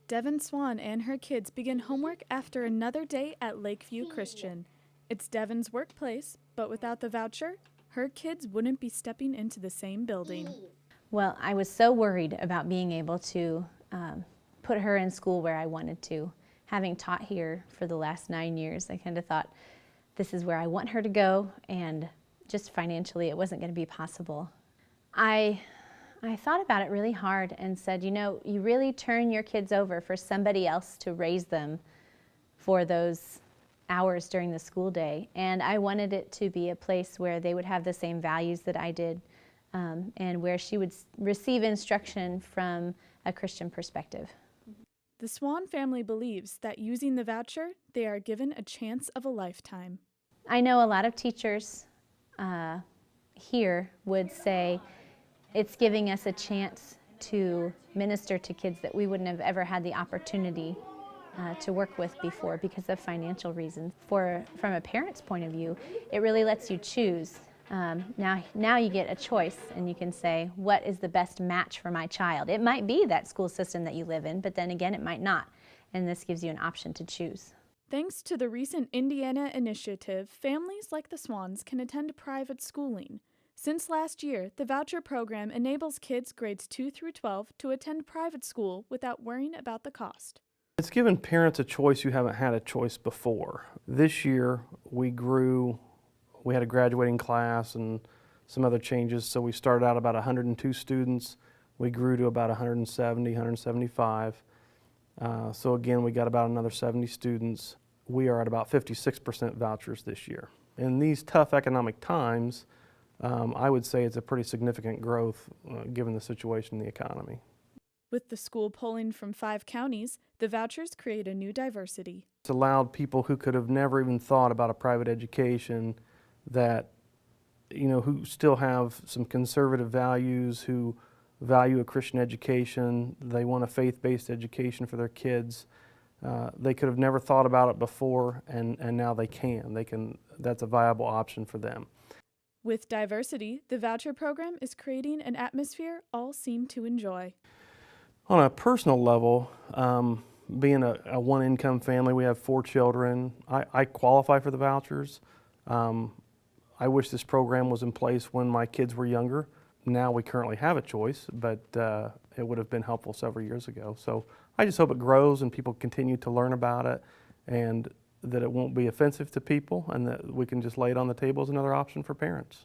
Devin Swan and her kids begin homework after another day at Lakeview Christian. It's Devin's workplace, but without the voucher, her kids wouldn't be stepping into the same building. Well, I was so worried about being able to put her in school where I wanted to. Having taught here for the last 9 years, I kind of thought, this is where I want her to go, and just financially it wasn't going to be possible. I thought about it really hard and said, you know, you really turn your kids over for somebody else to raise them for those hours during the school day. And I wanted it to be a place where they would have the same values that I did, and where she would receive instruction from a Christian perspective. The Swan family believes that using the voucher, they are given a chance of a lifetime. I know a lot of teachers here would say, it's giving us a chance to minister to kids that we wouldn't have ever had the opportunity to work with before because of financial reasons. From a parent's point of view, it really lets you choose. Now you get a choice, and you can say, what is the best match for my child? It might be that school system that you live in, but then again, it might not. And this gives you an option to choose. Thanks to the recent Indiana initiative, families like the Swans can attend private schooling. Since last year, the voucher program enables kids grades 2 through 12 to attend private school without worrying about the cost. It's given parents a choice who haven't had a choice before. This year, we had a graduating class and some other changes, so we started out about 102 students. We grew to about 170, 175. So again, we got about another 70 students. We are at about 56% vouchers this year. In these tough economic times, I would say it's a pretty significant growth given the situation in the economy. With the school pulling from 5 counties, the vouchers create a new diversity. It's allowed people who could have never even thought about a private education that, you know, who still have some conservative values, who value a Christian education, they want a faith-based education for their kids. They could have never thought about it before, and now they can. That's a viable option for them. With diversity, the voucher program is creating an atmosphere all seem to enjoy. On a personal level, being a one-income family, we have 4 children. I qualify for the vouchers. I wish this program was in place when my kids were younger. Now we currently have a choice, but it would have been helpful several years ago. So I just hope it grows and people continue to learn about it, and that it won't be offensive to people, and that we can just lay it on the table as another option for parents.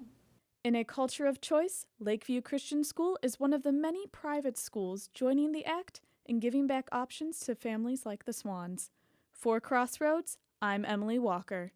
In a culture of choice, Lakeview Christian School is one of the many private schools joining the act and giving back options to families like the Swans. For Crossroads, I'm Emily Walker.